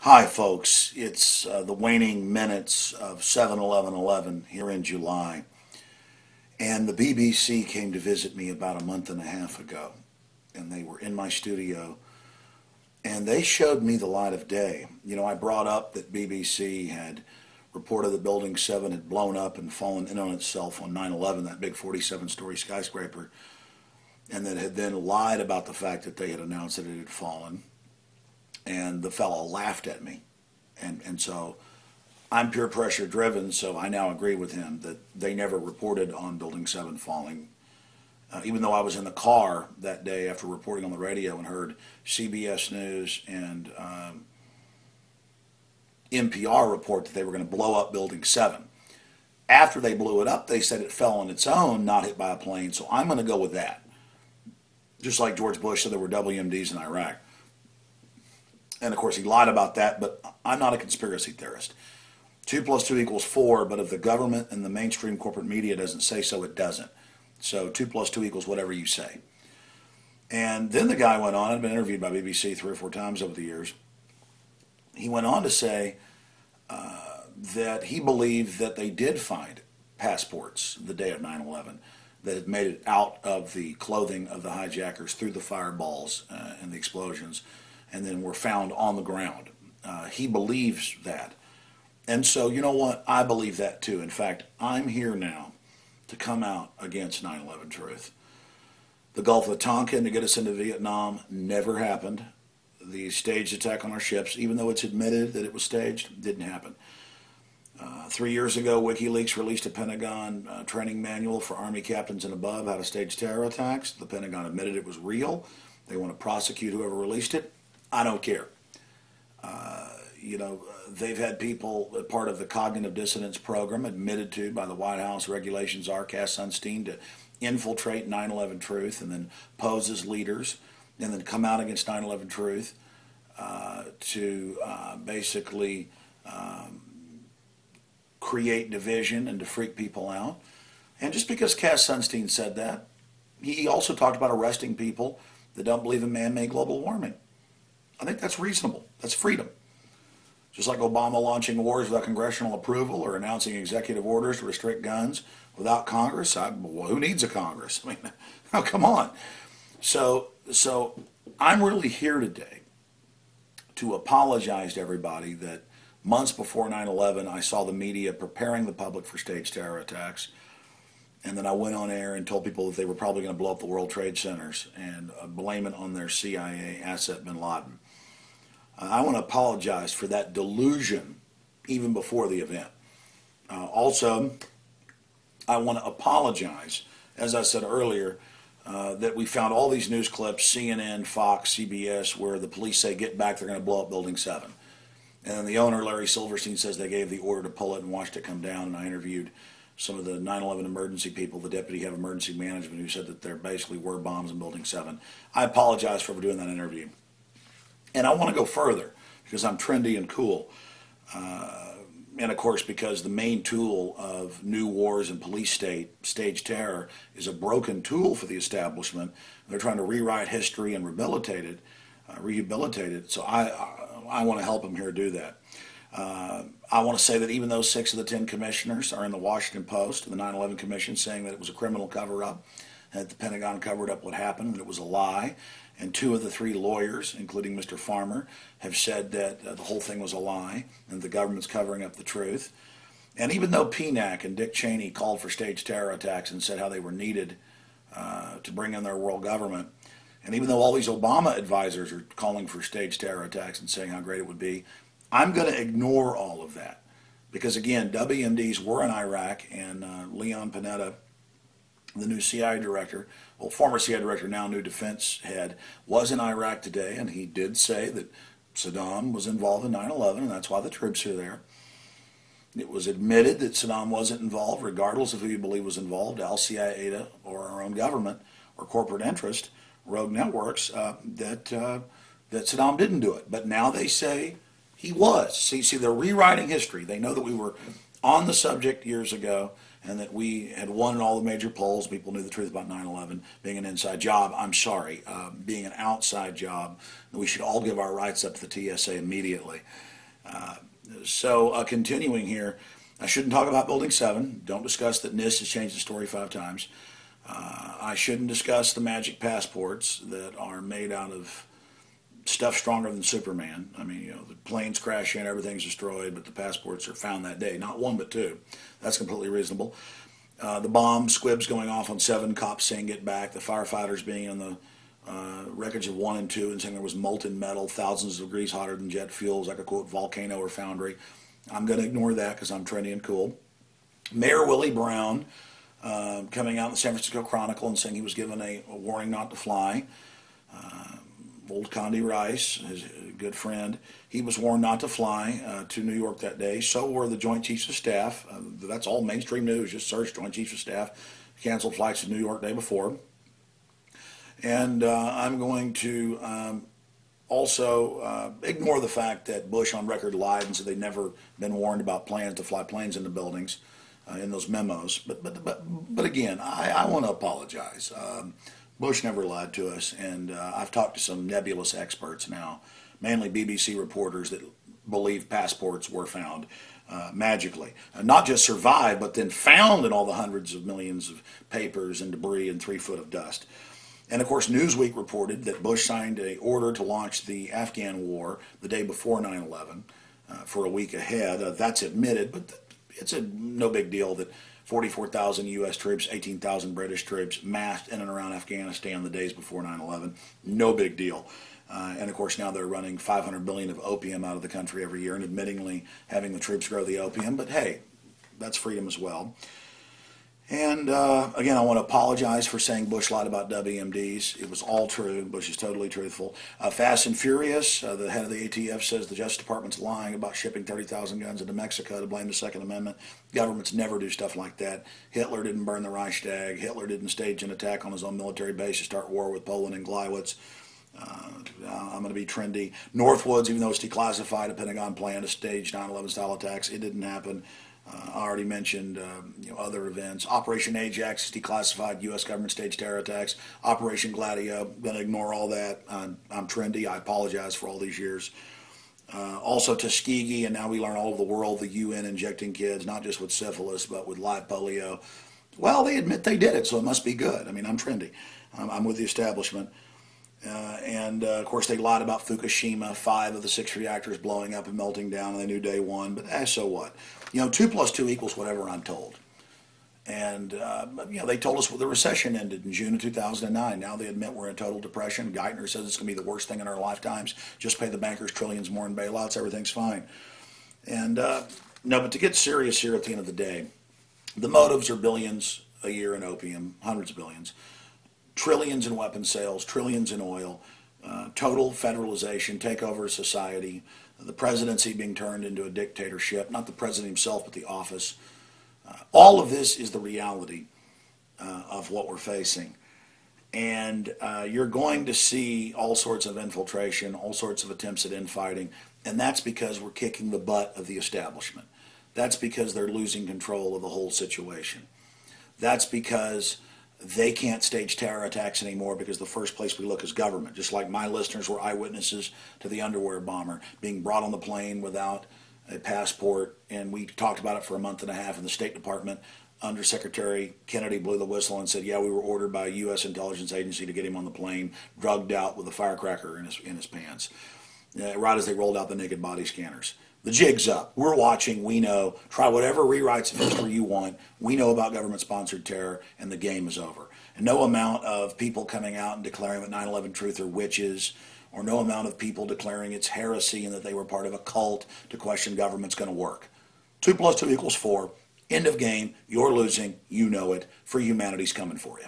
Hi, folks. It's the waning minutes of 7/11/11 here in July. And the BBC came to visit me about a month and a half ago. And they were in my studio. And they showed me the light of day. You know, I brought up that BBC had reported that Building 7 had blown up and fallen in on itself on 9/11, that big 47-story skyscraper. And that had then lied about the fact that they had announced that it had fallen. And the fellow laughed at me. And so I'm peer pressure driven, so I now agree with him that they never reported on Building 7 falling. Even though I was in the car that day after reporting on the radio and heard CBS News and NPR report that they were going to blow up Building 7. After they blew it up, they said it fell on its own, not hit by a plane, so I'm going to go with that. Just like George Bush said there were WMDs in Iraq. And of course, he lied about that, but I'm not a conspiracy theorist. 2 plus 2 equals 4, but if the government and the mainstream corporate media doesn't say so, it doesn't. So 2 plus 2 equals whatever you say. And then the guy went on, I'd been interviewed by BBC 3 or 4 times over the years. He went on to say that he believed that they did find passports the day of 9/11 that had made it out of the clothing of the hijackers through the fireballs and the explosions, and then were found on the ground. He believes that. And so, you know what? I believe that too. In fact, I'm here now to come out against 9/11 truth. The Gulf of Tonkin to get us into Vietnam never happened. The staged attack on our ships, even though it's admitted that it was staged, didn't happen. 3 years ago, WikiLeaks released a Pentagon training manual for Army captains and above how to stage terror attacks. The Pentagon admitted it was real. They want to prosecute whoever released it. I don't care. They've had people, part of the cognitive dissonance program, admitted to by the White House regulations are Cass Sunstein to infiltrate 9/11 truth and then pose as leaders and then come out against 9/11 truth to basically create division and to freak people out. And just because Cass Sunstein said that, he also talked about arresting people that don't believe in man-made global warming. I think that's reasonable. That's freedom. Just like Obama launching wars without congressional approval or announcing executive orders to restrict guns without Congress. Well, who needs a Congress? I mean, oh, come on. So I'm really here today to apologize to everybody that months before 9/11, I saw the media preparing the public for staged terror attacks. And then I went on air and told people that they were probably going to blow up the World Trade Centers and blame it on their CIA asset, bin Laden. I want to apologize for that delusion even before the event. Also, I want to apologize, as I said earlier, that we found all these news clips, CNN, Fox, CBS, where the police say, get back, they're going to blow up Building 7. And then the owner, Larry Silverstein, says they gave the order to pull it and watched it come down. And I interviewed some of the 9/11 emergency people, the deputy head of emergency management, who said that there basically were bombs in Building 7. I apologize for doing that interview. And I want to go further because I'm trendy and cool. And of course, because the main tool of new wars and police state, staged terror, is a broken tool for the establishment. They're trying to rewrite history and rehabilitate it. So I want to help them here do that. I want to say that even though 6 of the 10 commissioners are in the Washington Post, the 9/11 Commission, saying that it was a criminal cover-up, that the Pentagon covered up what happened, and it was a lie, and 2 of the 3 lawyers, including Mr. Farmer, have said that the whole thing was a lie, and the government's covering up the truth. And even though PNAC and Dick Cheney called for staged terror attacks and said how they were needed to bring in their world government, and even though all these Obama advisors are calling for staged terror attacks and saying how great it would be, I'm going to ignore all of that. Because again, WMDs were in Iraq, and Leon Panetta, the new CIA director, well, former CIA director, now new defense head, was in Iraq today, and he did say that Saddam was involved in 9/11, and that's why the troops are there. It was admitted that Saddam wasn't involved, regardless of who you believe was involved, Al-Qaeda or our own government or corporate interest, rogue networks, that Saddam didn't do it. But now they say he was. See, they're rewriting history. They know that we were on the subject years ago and that we had won in all the major polls. People knew the truth about 9/11 being an inside job. I'm sorry, being an outside job. We should all give our rights up to the TSA immediately. Continuing here, I shouldn't talk about Building 7. Don't discuss that NIST has changed the story 5 times. I shouldn't discuss the magic passports that are made out of stuff stronger than Superman. I mean, the planes crash in, everything's destroyed, but the passports are found that day. Not one, but two. That's completely reasonable. The bomb squibs going off on 7, cops saying get back, the firefighters being in the wreckage of 1 and 2 and saying there was molten metal thousands of degrees hotter than jet fuel, like a quote volcano or foundry. I'm going to ignore that because I'm trendy and cool. Mayor Willie Brown coming out in the San Francisco Chronicle and saying he was given a warning not to fly. Old Condi Rice, his good friend, he was warned not to fly to New York that day. So were the Joint Chiefs of Staff. That's all mainstream news. Just search Joint Chiefs of Staff. Canceled flights to New York day before. And I'm going to also ignore the fact that Bush on record lied and said they'd never been warned about plans to fly planes into buildings in those memos. But again, I want to apologize. Bush never lied to us, and I've talked to some nebulous experts now, mainly BBC reporters that believe passports were found magically. Not just survived, but then found in all the hundreds of millions of papers and debris and 3 foot of dust. And of course, Newsweek reported that Bush signed an order to launch the Afghan war the day before 9/11 for a week ahead. That's admitted, but it's no big deal that 44,000 U.S. troops, 18,000 British troops massed in and around Afghanistan the days before 9/11. No big deal. And of course, now they're running 500 billion of opium out of the country every year and admittingly having the troops grow the opium. But hey, that's freedom as well. And again, I want to apologize for saying Bush lied about WMDs. It was all true. Bush is totally truthful. Fast and Furious, the head of the ATF says the Justice Department's lying about shipping 30,000 guns into Mexico to blame the Second Amendment. Governments never do stuff like that. Hitler didn't burn the Reichstag. Hitler didn't stage an attack on his own military base to start war with Poland and Gleiwitz. I'm going to be trendy. Northwoods, even though it's declassified, a Pentagon plan to stage 9/11 style attacks. It didn't happen. I already mentioned other events. Operation Ajax is declassified. U.S. government staged terror attacks. Operation Gladio. Going to ignore all that. I'm trendy. I apologize for all these years. Also Tuskegee, and now we learn all over the world the UN injecting kids, not just with syphilis, but with live polio. Well, they admit they did it, so it must be good. I mean, I'm trendy. I'm with the establishment. Of course, they lied about Fukushima, 5 of the 6 reactors blowing up and melting down, and they knew day one, but so what? 2 plus 2 equals whatever I'm told. And, they told us the recession ended in June of 2009. Now they admit we're in a total depression. Geithner says it's going to be the worst thing in our lifetimes. Just pay the bankers trillions more in bailouts, everything's fine. And, no, but to get serious here at the end of the day, the motives are billions a year in opium, hundreds of billions. Trillions in weapons sales, trillions in oil, total federalization, takeover of society, the presidency being turned into a dictatorship, not the president himself, but the office. All of this is the reality of what we're facing. And you're going to see all sorts of infiltration, all sorts of attempts at infighting, and that's because we're kicking the butt of the establishment. That's because they're losing control of the whole situation. That's because they can't stage terror attacks anymore because the first place we look is government. Just like my listeners were eyewitnesses to the underwear bomber being brought on the plane without a passport, and we talked about it for a month and a half in the State Department. Undersecretary Kennedy blew the whistle and said, yeah, we were ordered by a U.S. intelligence agency to get him on the plane, drugged out with a firecracker in his pants, right as they rolled out the naked body scanners. The jig's up. We're watching. We know. Try whatever rewrites of history you want. We know about government-sponsored terror, and the game is over. And no amount of people coming out and declaring that 9/11 truth are witches, or no amount of people declaring it's heresy and that they were part of a cult to question government's going to work. 2 plus 2 equals 4. End of game. You're losing. You know it. Free humanity's coming for you.